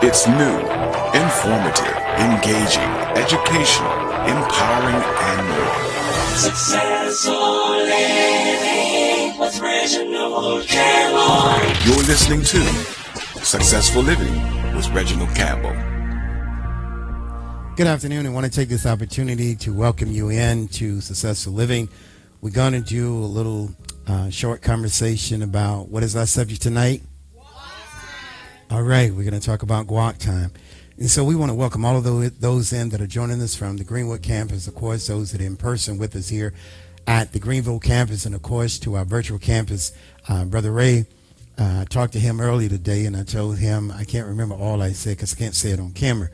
It's new, informative, engaging, educational, empowering, and more. Successful Living with Reginald Campbell. You're listening to Successful Living with Reginald Campbell. Good afternoon. I want to take this opportunity to welcome you in to Successful Living. We're going to do a little short conversation about what is our subject tonight? All right, we're going to talk about Guap time. And so we want to welcome all of those in that are joining us from the Greenwood campus, of course, those that are in person with us here at the Greenville campus, and of course to our virtual campus. Brother Ray, I talked to him earlier today, and I told him, I can't remember all I said because I can't say it on camera,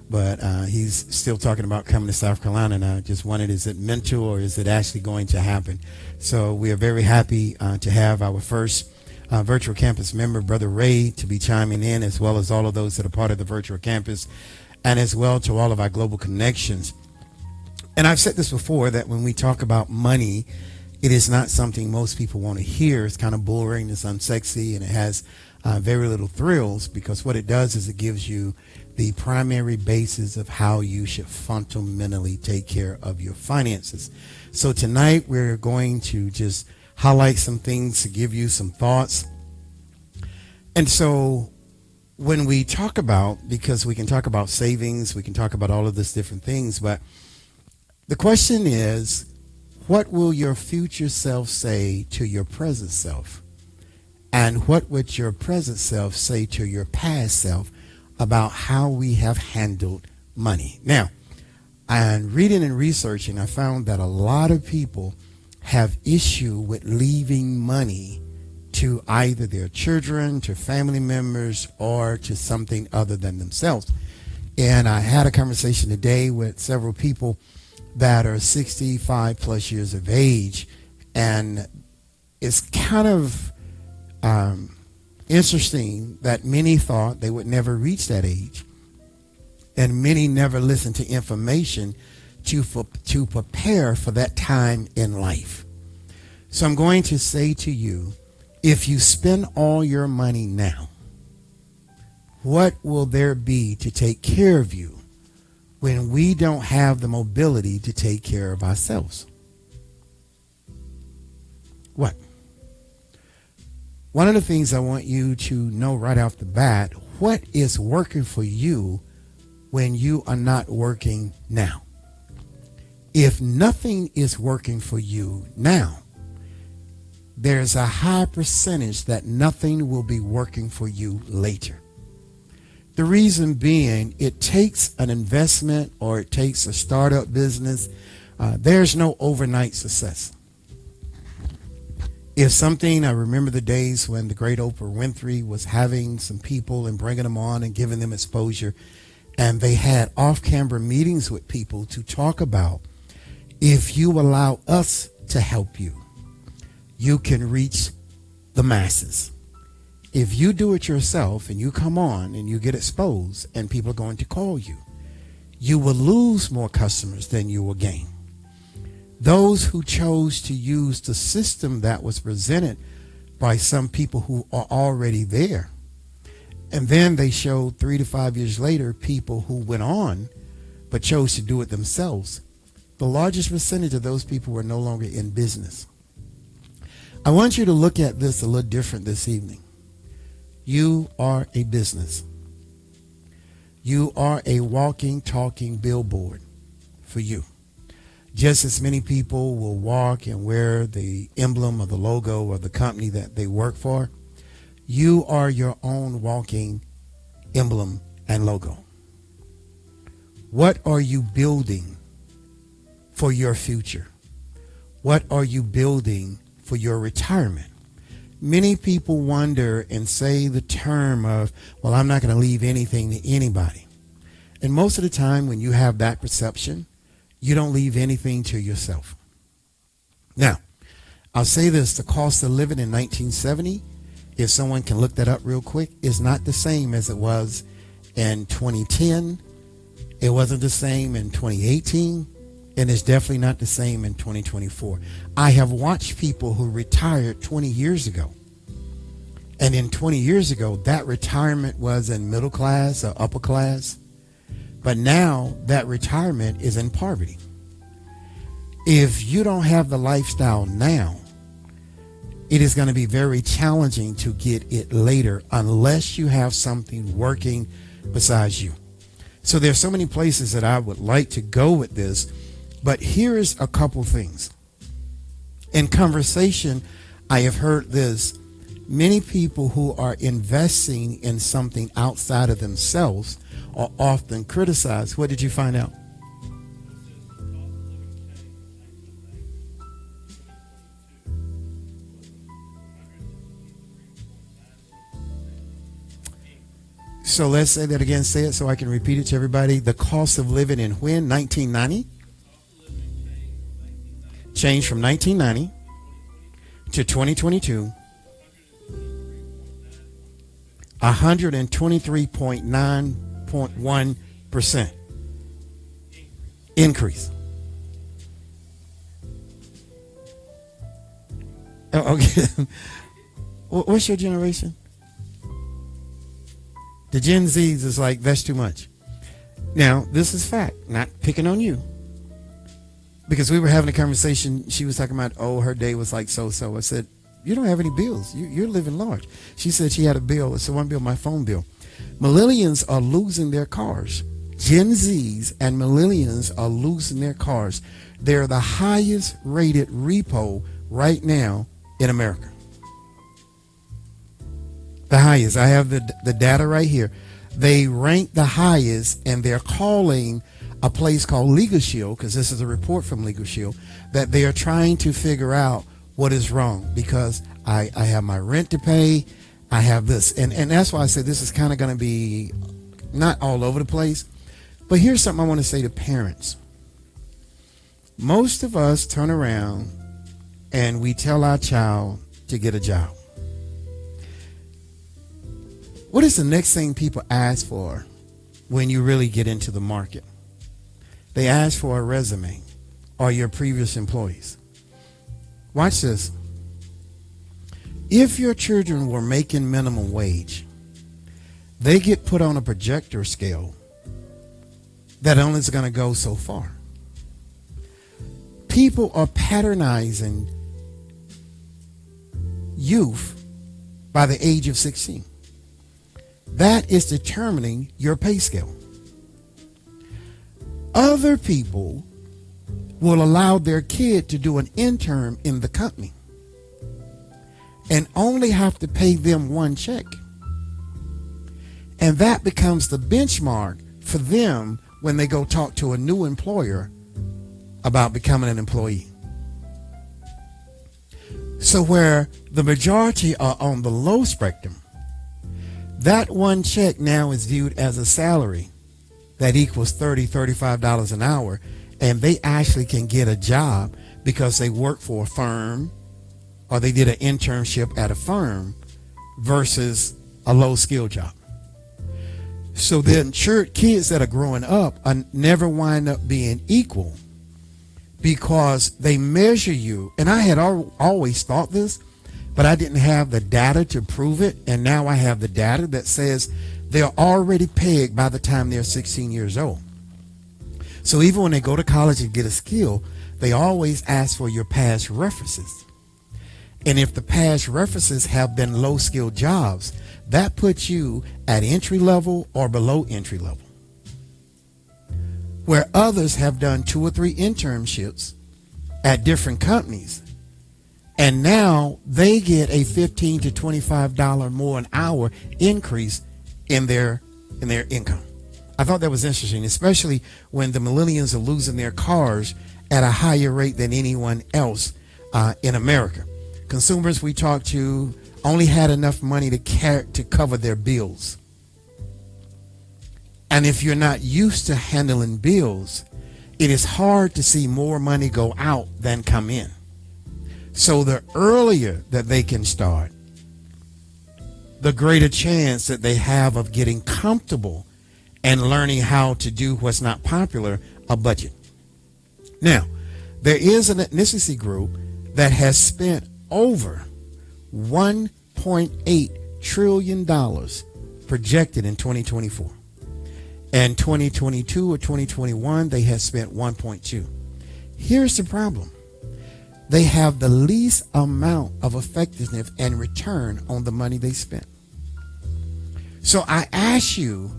but he's still talking about coming to South Carolina, and I just wondered, is it mental or is it actually going to happen? So we are very happy to have our first virtual campus member, Brother Ray, to be chiming in, as well as all of those that are part of the virtual campus, and as well to all of our global connections. And I've said this before, that when we talk about money, it is not something most people want to hear. It's kind of boring, it's unsexy, and it has very little thrills, because what it does is it gives you the primary basis of how you should fundamentally take care of your finances. So tonight we're going to just highlight some things to give you some thoughts. And so when we talk about, because we can talk about savings, we can talk about all of these different things, but the question is, what will your future self say to your present self? And what would your present self say to your past self about how we have handled money? Now, and reading and researching, I found that a lot of people have issue with leaving money to either their children, to family members, or to something other than themselves. And I had a conversation today with several people that are 65 plus years of age, and it's kind of interesting that many thought they would never reach that age, and many never listened to information to prepare for that time in life. So I'm going to say to you, if you spend all your money now, what will there be to take care of you when we don't have the mobility to take care of ourselves? What? One of the things I want you to know right off the bat, what is working for you when you are not working now? If nothing is working for you now, there's a high percentage that nothing will be working for you later. The reason being, it takes an investment, or it takes a startup business. There's no overnight success. If something, I remember the days when the great Oprah Winfrey was having some people and bringing them on and giving them exposure, and they had off-camera meetings with people to talk about, if you allow us to help you, you can reach the masses. If you do it yourself and you come on and you get exposed and people are going to call you, you will lose more customers than you will gain. Those who chose to use the system that was presented by some people who are already there, and then they showed 3 to 5 years later people who went on but chose to do it themselves, the largest percentage of those people were no longer in business. I want you to look at this a little different this evening. You are a business. You are a walking, talking billboard for you. Just as many people will walk and wear the emblem or the logo of the company that they work for, you are your own walking emblem and logo. What are you building for your future? What are you building for your retirement? Many people wonder and say the term of, well, I'm not going to leave anything to anybody. And most of the time when you have that perception, you don't leave anything to yourself. Now, I'll say this, the cost of living in 1970, if someone can look that up real quick, is not the same as it was in 2010. It wasn't the same in 2018. And it's definitely not the same in 2024. I have watched people who retired 20 years ago And then 20 years ago, that retirement was in middle class or upper class. But now that retirement is in poverty. If you don't have the lifestyle now, it is going to be very challenging to get it later unless you have something working besides you. So there's so many places that I would like to go with this, but here's a couple things. In conversation, I have heard this. Many people who are investing in something outside of themselves are often criticized. What did you find out? So let's say that again. Say it so I can repeat it to everybody. The cost of living in when? 1990? Changed from 1990 to 2022. 123.9.1% increase. Oh, okay. What's your generation? The Gen Zs is like, that's too much. Now, this is fact, not picking on you. Because we were having a conversation, she was talking about, oh, her day was like so-so. I said, you don't have any bills. You're living large. She said she had a bill. It's one bill, my phone bill. Millennials are losing their cars. Gen Zs and millennials are losing their cars. They're the highest rated repo right now in America. The highest. I have the data right here. They rank the highest, and they're calling a place called Legal Shield, because this is a report from Legal Shield, that they are trying to figure out what is wrong, because I have my rent to pay, I have this. And that's why I said this is kind of going to be not all over the place. But here's something I want to say to parents. Most of us turn around and we tell our child to get a job. What is the next thing people ask for when you really get into the market? They ask for a resume or your previous employees. Watch this. If your children were making minimum wage, they get put on a projector scale that only is going to go so far. People are patronizing youth by the age of 16. That is determining your pay scale. Other people will allow their kid to do an intern in the company and only have to pay them one check. And that becomes the benchmark for them when they go talk to a new employer about becoming an employee. So where the majority are on the low spectrum, that one check now is viewed as a salary that equals $30, $35 an hour, and they actually can get a job because they work for a firm or they did an internship at a firm versus a low skill job. So then kids that are growing up never wind up being equal because they measure you. And I had always thought this, but I didn't have the data to prove it. And now I have the data that says they're already pegged by the time they're 16 years old. So even when they go to college and get a skill, they always ask for your past references. And if the past references have been low skill jobs, that puts you at entry level or below entry level. Where others have done 2 or 3 internships at different companies, and now they get a $15 to $25 more an hour increase in their income. I thought that was interesting, especially when the millennials are losing their cars at a higher rate than anyone else in America. Consumers we talked to only had enough money to cover their bills. And if you're not used to handling bills, it is hard to see more money go out than come in. So the earlier that they can start, the greater chance that they have of getting comfortable and learning how to do what's not popular, a budget. Now, there is an ethnicity group that has spent over $1.8 trillion projected in 2024. And 2022 or 2021, they had spent 1.2. Here's the problem. They have the least amount of effectiveness and return on the money they spent. So I ask you,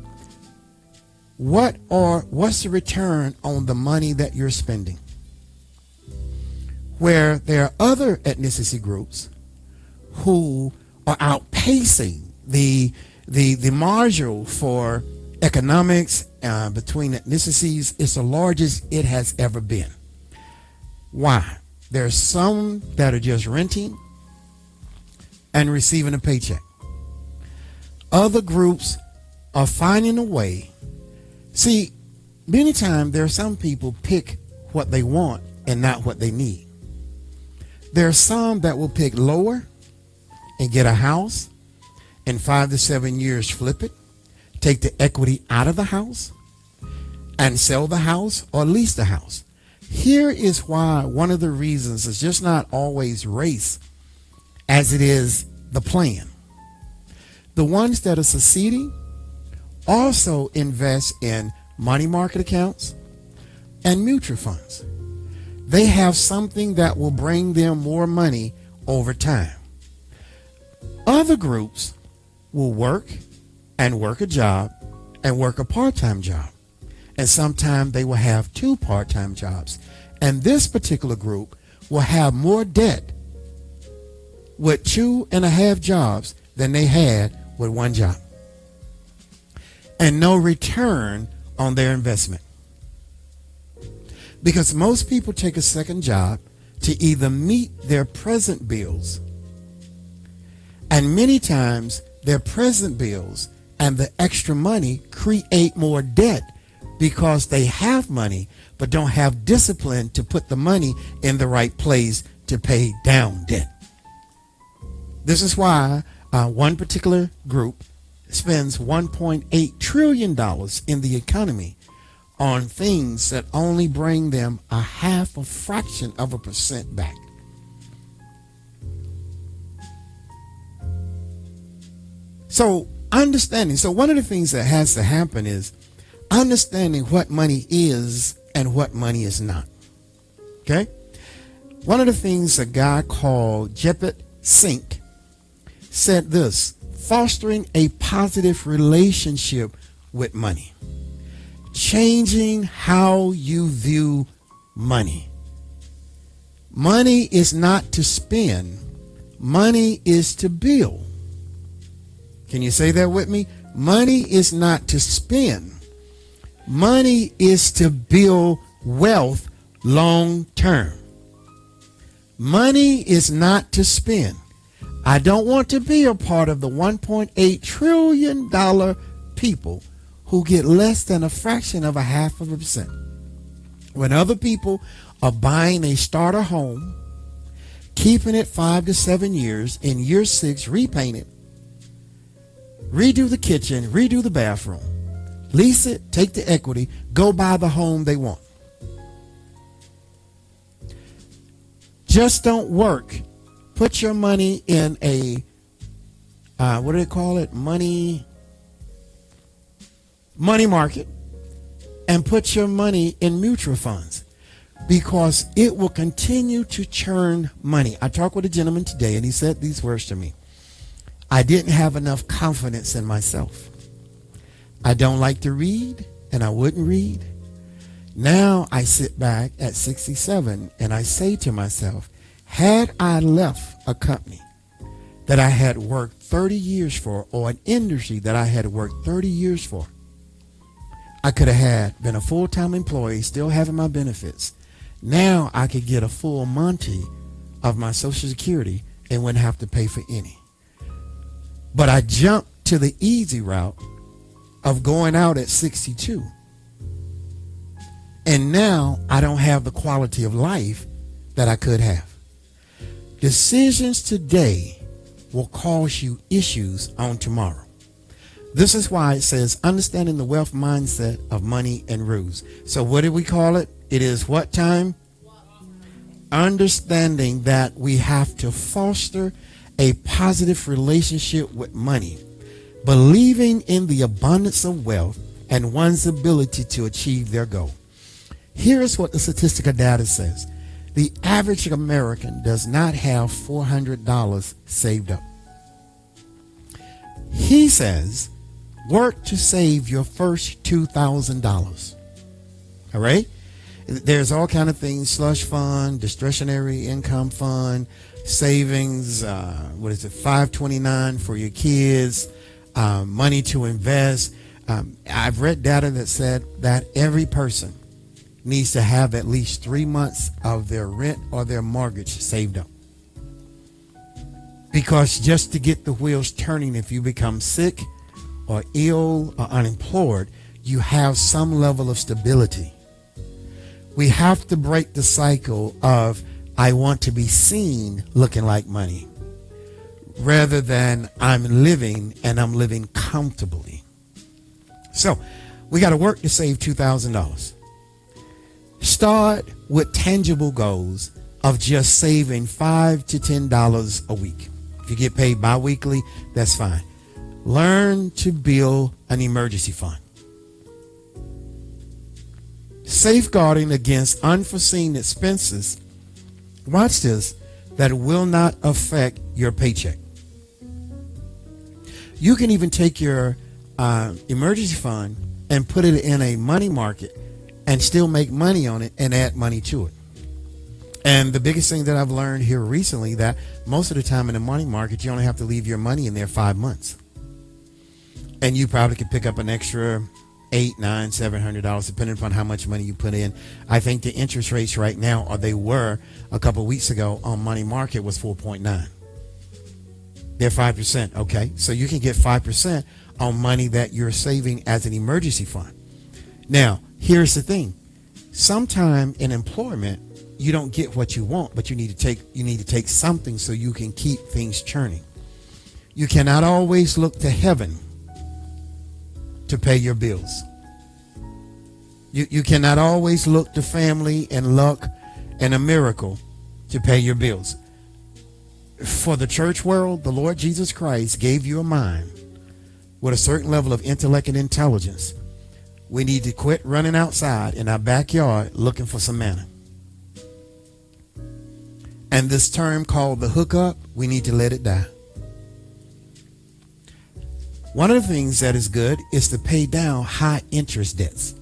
what's the return on the money that you're spending? Where there are other ethnicity groups who are outpacing the margin for economics between ethnicities is the largest it has ever been. Why? There's some that are just renting and receiving a paycheck. Other groups are finding a way. See, many times there are some people pick what they want and not what they need. There are some that will pick lower and get a house, in 5 to 7 years flip it, take the equity out of the house, and sell the house or lease the house. Here is why one of the reasons is just not always race as it is the plan. The ones that are succeeding also invest in money market accounts and mutual funds. They have something that will bring them more money over time. Other groups will work and work a job and work a part-time job. And sometimes they will have 2 part-time jobs. And this particular group will have more debt with 2.5 jobs than they had with 1 job. And no return on their investment. Because most people take a second job to either meet their present bills, and many times their present bills and the extra money create more debt because they have money but don't have discipline to put the money in the right place to pay down debt. This is why one particular group spends $1.8 trillion in the economy on things that only bring them a fraction of a percent back. So one of the things that has to happen is understanding what money is and what money is not. Okay? One of the things a guy called Jepet Sink said this: fostering a positive relationship with money. Changing how you view money. Money is not to spend. Money is to build. Can you say that with me? Money is not to spend. Money is to build wealth long term. Money is not to spend. I don't want to be a part of the $1.8 trillion people who get less than a fraction of a 0.5%. When other people are buying a starter home, keeping it 5 to 7 years, in year 6 repaint it, redo the kitchen, redo the bathroom, lease it, take the equity, go buy the home they want. Just don't work. Put your money in a, what do they call it? Money market, and put your money in mutual funds, because it will continue to churn money. I talked with a gentleman today and he said these words to me: I didn't have enough confidence in myself. I don't like to read, and I wouldn't read. Now I sit back at 67 and I say to myself, had I left a company that I had worked 30 years for, or an industry that I had worked 30 years for, I could have been a full-time employee, still having my benefits. Now I could get a full Monty of my Social Security and wouldn't have to pay for any. But I jumped to the easy route of going out at 62. And now I don't have the quality of life that I could have. Decisions today will cause you issues on tomorrow. This is why it says understanding the wealth mindset of money and rules. So what do we call it? It is what time? Understanding that we have to foster a positive relationship with money, believing in the abundance of wealth and one's ability to achieve their goal. Here is what the statistical data says. The average American does not have $400 saved up. He says, work to save your first $2,000. All right? There's all kind of things: slush fund, discretionary income fund, savings, 529 for your kids, money to invest. I've read data that said that every person needs to have at least 3 months of their rent or their mortgage saved up. Because just to get the wheels turning, if you become sick or ill or unemployed, you have some level of stability. We have to break the cycle of I want to be seen looking like money, rather than I'm living and I'm living comfortably. So we got to work to save $2,000. Start with tangible goals of just saving $5 to $10 a week. If you get paid bi-weekly, that's fine. Learn to build an emergency fund. Safeguarding against unforeseen expenses, watch this, that will not affect your paycheck. You can even take your emergency fund and put it in a money market and still make money on it and add money to it. And the biggest thing that I've learned here recently, that most of the time in the money market, you only have to leave your money in there 5 months. And you probably could pick up an extra $800, $900, $700, depending upon how much money you put in. I think the interest rates right now, or they were a couple of weeks ago on money market, was 4.9. They're 5%. Okay. So you can get 5% on money that you're saving as an emergency fund. Now, here's the thing. Sometime in employment, you don't get what you want, but you need to take something so you can keep things churning. You cannot always look to heaven to pay your bills. You cannot always look to family and luck and a miracle to pay your bills. For the church world, the Lord Jesus Christ gave you a mind with a certain level of intellect and intelligence. We need to quit running outside in our backyard looking for some manna. And this term called the hookup, we need to let it die. One of the things that is good is to pay down high interest debts,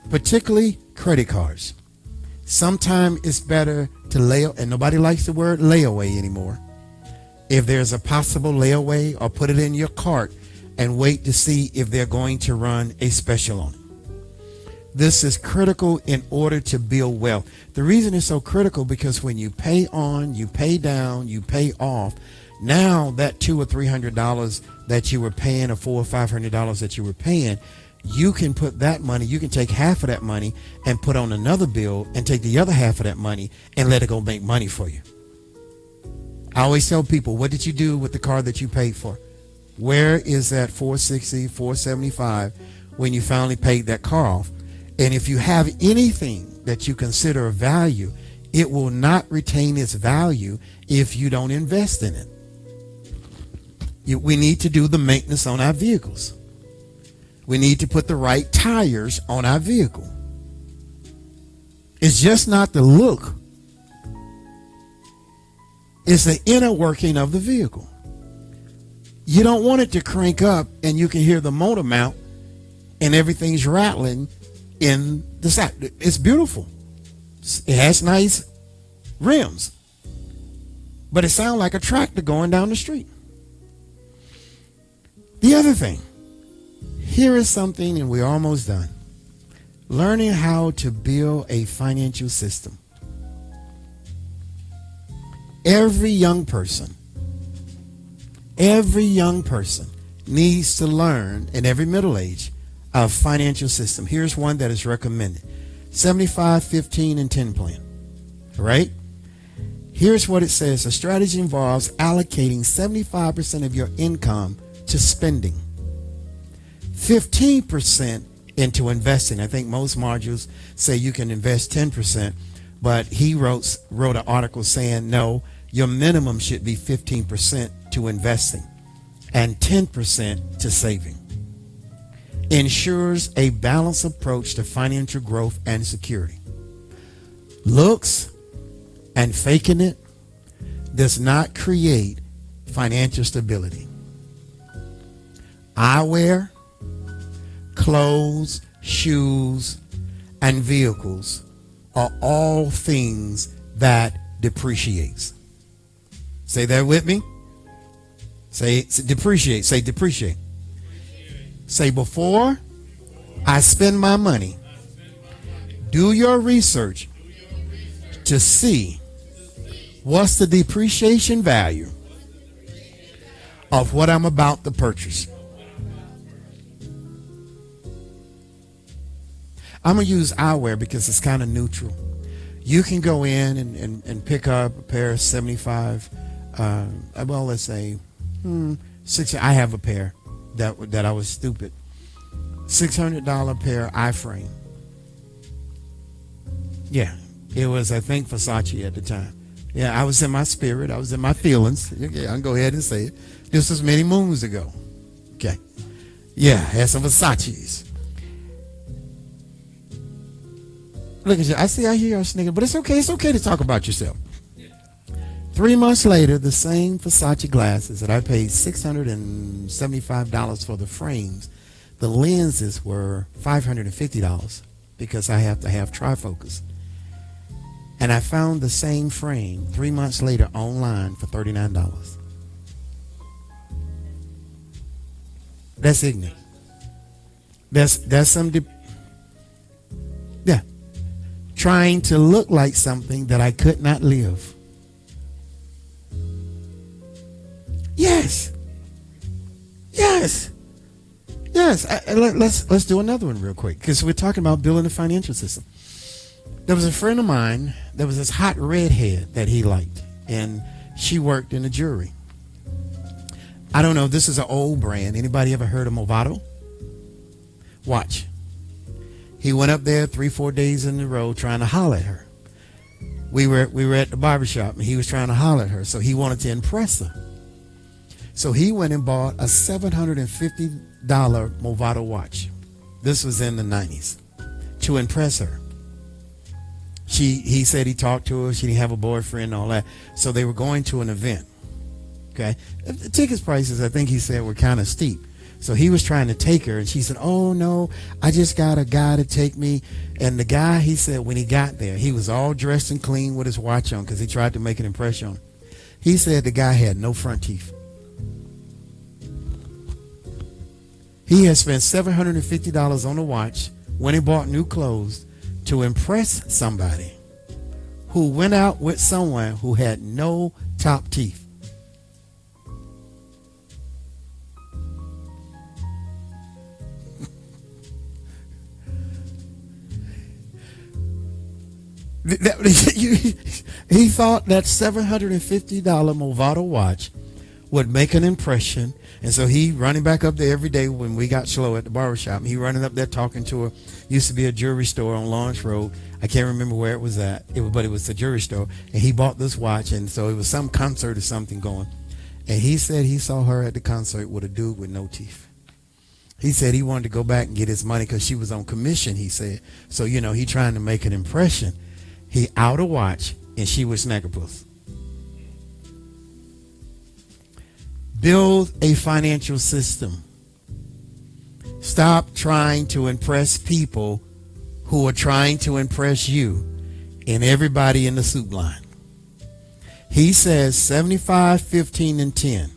particularly credit cards. Sometimes it's better to lay, and nobody likes the word layaway anymore. If there's a possible layaway, or put it in your cart and wait to see if they're going to run a special on it. This is critical in order to build wealth. The reason it's so critical, because when you pay on, you pay down, you pay off, now that $200 or $300 that you were paying, or $400 or $500 that you were paying, you can put that money, you can take half of that money and put on another bill, and take the other half of that money and let it go make money for you. I always tell people, what did you do with the car that you paid for? Where is that $460, $475 when you finally paid that car off? And if you have anything that you consider of value, it will not retain its value if you don't invest in it. We need to do the maintenance on our vehicles. We need to put the right tires on our vehicle. It's just not the look. It's the inner working of the vehicle. You don't want it to crank up and you can hear the motor mount and everything's rattling in the side. It's beautiful. It has nice rims, but it sounds like a tractor going down the street. The other thing, here is something, and we're almost done. Learning how to build a financial system. Every young person needs to learn, in every middle age, a financial system. Here's one that is recommended. 75, 15, and 10 plan. All right? Here's what it says. A strategy involves allocating 75% of your income to spending, 15% into investing. I think most modules say you can invest 10%, but he wrote an article saying no, your minimum should be 15% to investing and 10% to saving. Ensures a balanced approach to financial growth and security. Looks and faking it does not create financial stability. Eyewear, clothes, shoes, and vehicles are all things that depreciates. Say that with me. Say depreciate. Say depreciate. Say before I spend my money, do your research to see what's the depreciation value of what I'm about to purchase. I'm going to use eyewear because it's kind of neutral. You can go in and pick up a pair of 75, well, let's say, 60. I have a pair that I was stupid. $600 pair iframe. Yeah, it was, I think, Versace at the time. Yeah, I was in my spirit. I was in my feelings. Okay, I can go ahead and say it. This was many moons ago. Okay. Yeah, I had some Versace's. Look at you. I hear you're sneaking, but it's okay. It's okay to talk about yourself. 3 months later, the same Versace glasses that I paid $675 for the frames, the lenses were $550 because I have to have trifocus. And I found the same frame 3 months later online for $39. That's ignorant. That's some trying to look like something that I could not live. Yes. Let's do another one real quick because we're talking about building a financial system. There was a friend of mine. There was this hot redhead that he liked, and she worked in the jewelry. I don't know. This is an old brand. Anybody ever heard of Movado? Watch. He went up there 3-4 days in a row trying to holler at her. We were at the barbershop, and he was trying to holler at her, so he wanted to impress her. So he went and bought a $750 Movado watch. This was in the 90s to impress her. He said he talked to her. She didn't have a boyfriend and all that. So they were going to an event. Okay. The tickets prices, I think he said, were kind of steep. So he was trying to take her, and she said, "Oh, no, I just got a guy to take me." And the guy, he said, when he got there, he was all dressed and clean with his watch on because he tried to make an impression on him. He said the guy had no front teeth. He had spent $750 on a watch when he bought new clothes to impress somebody who went out with someone who had no top teeth. He thought that $750 Movado watch would make an impression, and so he running back up there every day when we got slow at the barbershop. He running up there talking to her. Used to be a jewelry store on Lawrence Road. I can't remember where it was at, but it was a jewelry store, and he bought this watch, and so it was some concert or something going, and he said he saw her at the concert with a dude with no teeth. He said he wanted to go back and get his money because she was on commission, he said. So, he trying to make an impression. He out a watch, and she was snaggerpuss. Build a financial system. Stop trying to impress people who are trying to impress you and everybody in the soup line. He says 75, 15, and 10.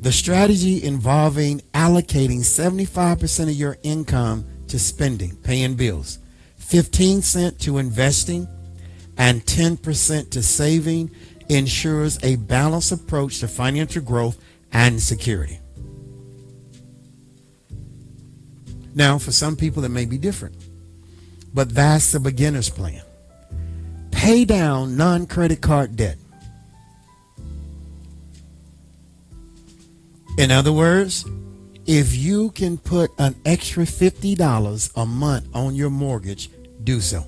The strategy involving allocating 75% of your income to spending, paying bills, 15% to investing, and 10% to saving ensures a balanced approach to financial growth and security. Now, for some people, it may be different, but that's the beginner's plan. Pay down non-credit card debt. In other words, if you can put an extra $50 a month on your mortgage, do so.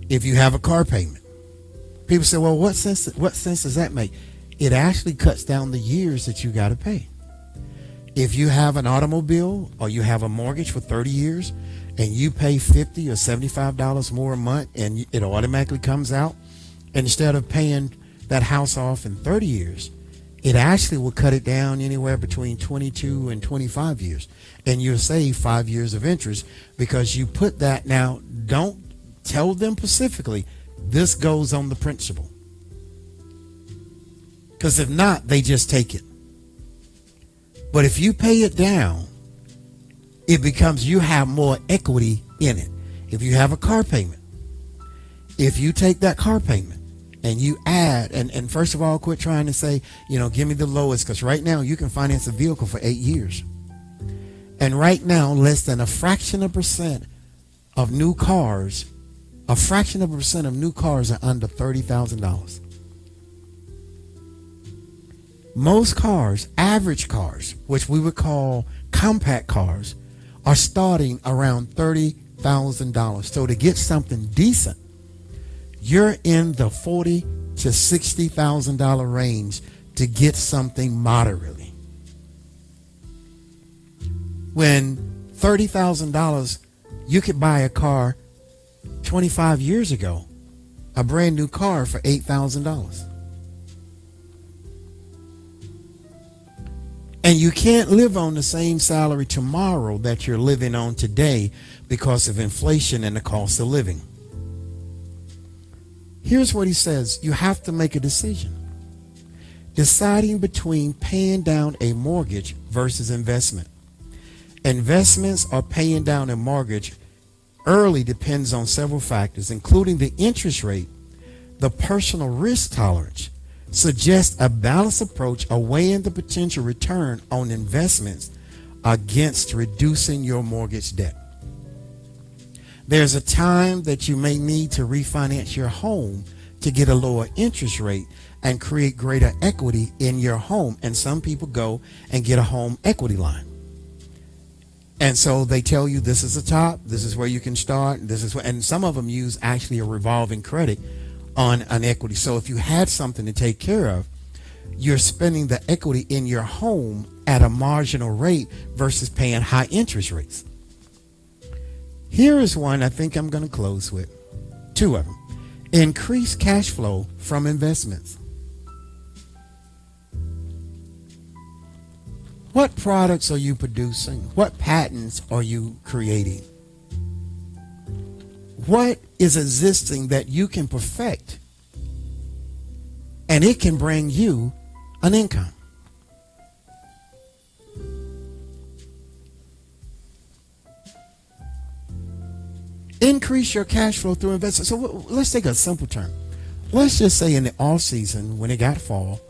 If you have a car payment, People say, well, what sense does that make? It actually cuts down the years that you got to pay. If you have an automobile or you have a mortgage for 30 years and you pay $50 or $75 more a month and it automatically comes out, instead of paying that house off in 30 years, it actually will cut it down anywhere between 22 and 25 years. And you'll save 5 years of interest because you put that. Now, don't tell them specifically, this goes on the principal. Because if not, they just take it. But if you pay it down, it becomes, you have more equity in it. If you have a car payment, if you take that car payment and you add, and first of all, quit trying to say, give me the lowest, because right now you can finance a vehicle for 8 years. And right now, less than a fraction of a percent of new cars are under $30,000. Most cars, average cars, which we would call compact cars, are starting around $30,000. So to get something decent, you're in the $40,000 to $60,000 range to get something moderately. When $30,000, you could buy a car 25 years ago, a brand new car for $8,000. And you can't live on the same salary tomorrow that you're living on today because of inflation and the cost of living. Here's what he says. You have to make a decision. Deciding between paying down a mortgage versus investment. Investments or paying down a mortgage early depends on several factors, including the interest rate, the personal risk tolerance. Suggest a balanced approach of weighing the potential return on investments against reducing your mortgage debt. There's a time that you may need to refinance your home to get a lower interest rate and create greater equity in your home. And some people go and get a home equity line. And so they tell you this is the top, this is where you can start, and some of them use actually a revolving credit on an equity. So if you had something to take care of, you're spending the equity in your home at a marginal rate versus paying high interest rates. Here is one I think I'm going to close with. Two of them. Increase cash flow from investments. What products are you producing? What patents are you creating? What is existing that you can perfect? And it can bring you an income. Increase your cash flow through investment. So let's take a simple term. Let's just say in the off season, when it got fall,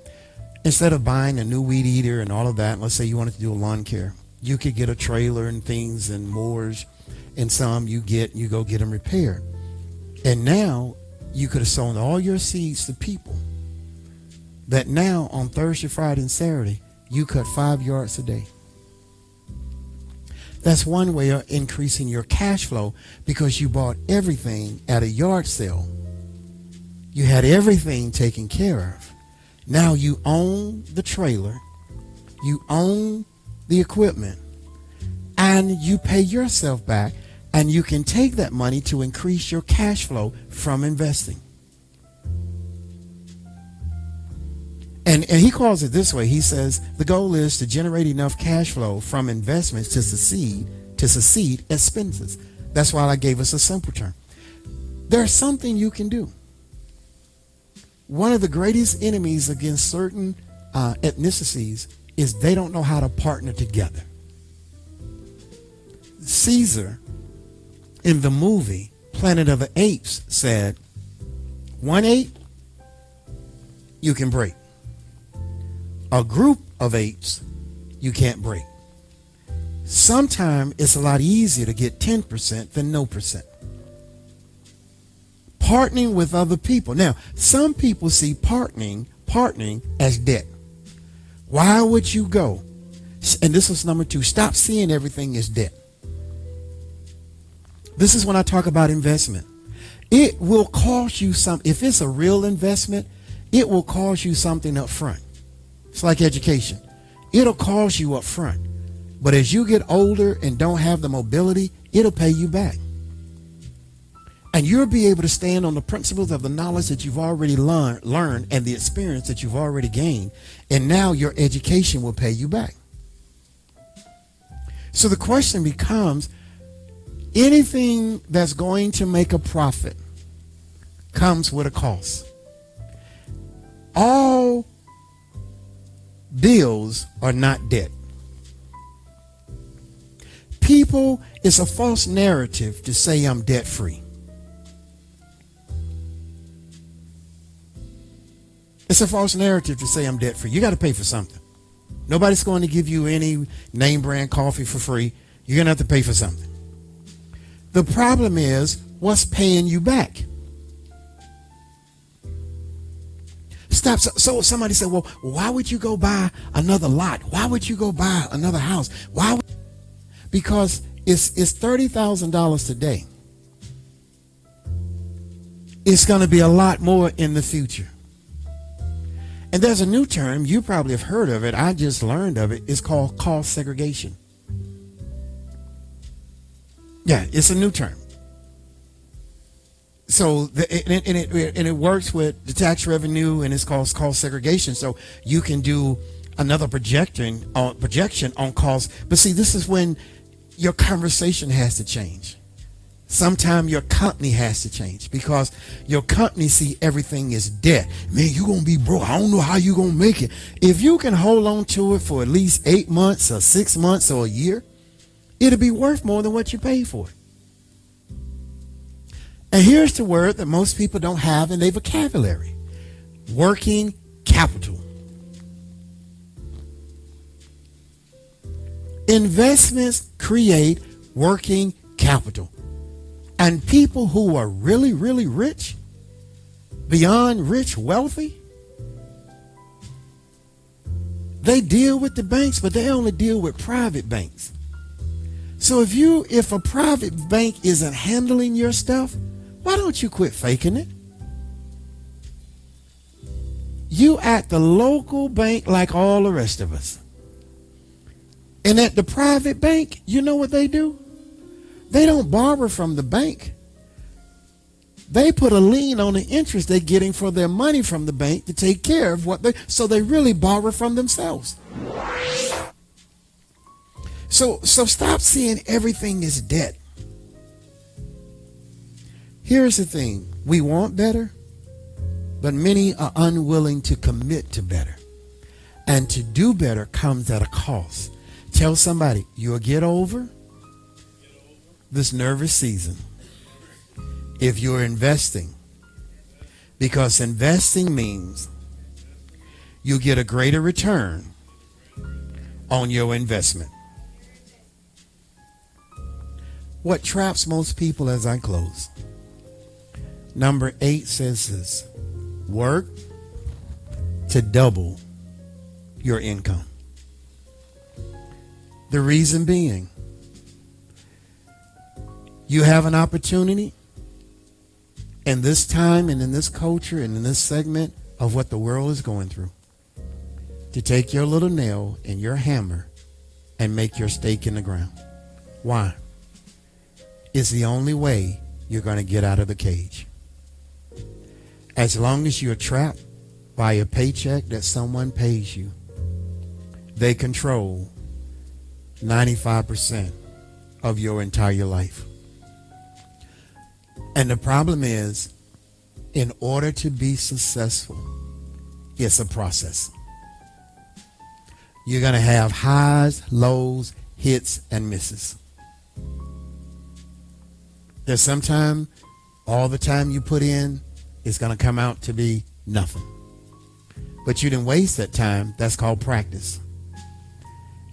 instead of buying a new weed eater and all of that, let's say you wanted to do a lawn care, you could get a trailer and things and mowers, and some you go get them repaired. And now you could have sown all your seeds to people that now on Thursday, Friday, and Saturday, you cut 5 yards a day. That's one way of increasing your cash flow, because you bought everything at a yard sale. You had everything taken care of. Now you own the trailer, you own the equipment, and you pay yourself back, and you can take that money to increase your cash flow from investing. And he calls it this way. He says the goal is to generate enough cash flow from investments to succeed expenses. That's why I gave us a simple term. There's something you can do. One of the greatest enemies against certain ethnicities is they don't know how to partner together. Caesar, in the movie Planet of the Apes, said, 1 ape you can break. A group of apes you can't break. Sometimes it's a lot easier to get 10% than no percent. Partnering with other people. Now, some people see partnering as debt. Why would you go? And this is number 2. Stop seeing everything as debt. This is when I talk about investment. It will cost you something. If it's a real investment, it will cost you something up front. It's like education. It'll cost you up front. But as you get older and don't have the mobility, it'll pay you back. And you'll be able to stand on the principles of the knowledge that you've already learned and the experience that you've already gained. And now your education will pay you back. So the question becomes, anything that's going to make a profit comes with a cost. All bills are not debt. People, it's a false narrative to say I'm debt free. It's a false narrative to say I'm debt free. You got to pay for something. Nobody's going to give you any name brand coffee for free. You're going to have to pay for something. The problem is, what's paying you back? Stop. So somebody said, well, why would you go buy another lot? Why would you go buy another house? Because it's $30,000 today. It's going to be a lot more in the future. And there's a new term, you probably have heard of it. I just learned of it. It's called cost segregation. Yeah, it's a new term. So it works with the tax revenue, and it's called cost segregation. So you can do another projection on cost. But see, this is when your conversation has to change. Sometime your company has to change, because your company see everything as debt. Man, you're going to be broke. I don't know how you're going to make it. If you can hold on to it for at least 8 months or 6 months or a year, it'll be worth more than what you paid for it. And here's the word that most people don't have in their vocabulary: working capital. Investments create working capital. And people who are really, really rich, beyond rich, wealthy, they deal with the banks, but they only deal with private banks. So if a private bank isn't handling your stuff, why don't you quit faking it? You at the local bank like all the rest of us. And at the private bank, you know what they do? They don't borrow from the bank. They put a lien on the interest they're getting for their money from the bank to take care of so they really borrow from themselves. So stop seeing everything as debt. Here's the thing. We want better, but many are unwilling to commit to better. And to do better comes at a cost. Tell somebody, you'll get over this nervous season if you're investing, because investing means you get a greater return on your investment. What traps most people, as I close, number 8 says this: work to double your income. The reason being, you have an opportunity in this time and in this culture and in this segment of what the world is going through to take your little nail and your hammer and make your stake in the ground. Why? It's the only way you're going to get out of the cage. As long as you're trapped by a paycheck that someone pays you, they control 95% of your entire life. And the problem is, in order to be successful, it's a process. You're going to have highs, lows, hits, and misses. There's sometimes all the time you put in is going to come out to be nothing. But you didn't waste that time. That's called practice.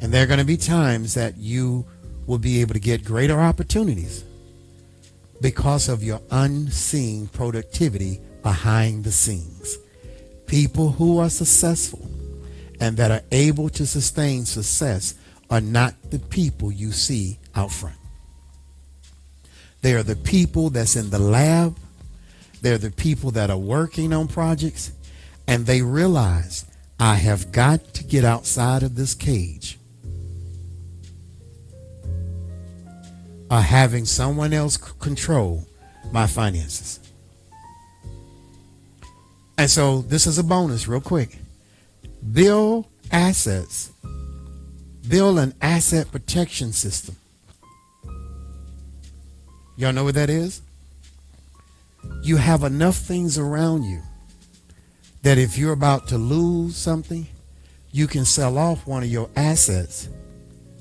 And there are going to be times that you will be able to get greater opportunities because of your unseen productivity behind the scenes. People who are successful and that are able to sustain success are not the people you see out front. They are the people that's in the lab They're the people that are working on projects, and they realize I have got to get outside of this cage of having someone else control my finances. And so this is a bonus real quick. Build assets. Build an asset protection system. Y'all know what that is? You have enough things around you that if you're about to lose something, you can sell off one of your assets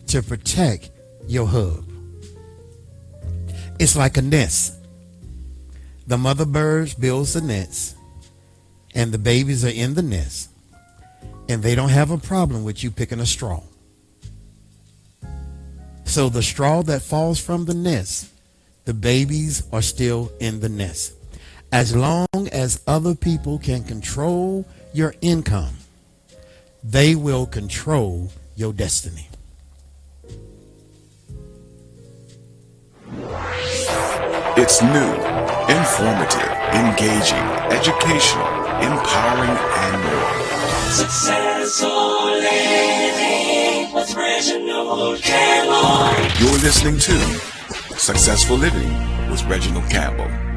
to protect your hub. It's like a nest. The mother bird builds the nest, and the babies are in the nest, and they don't have a problem with you picking a straw. So the straw that falls from the nest, the babies are still in the nest. As long as other people can control your income, they will control your destiny. It's new, informative, engaging, educational, empowering, and more. Successful Living with Reginald Campbell. You're listening to Successful Living with Reginald Campbell.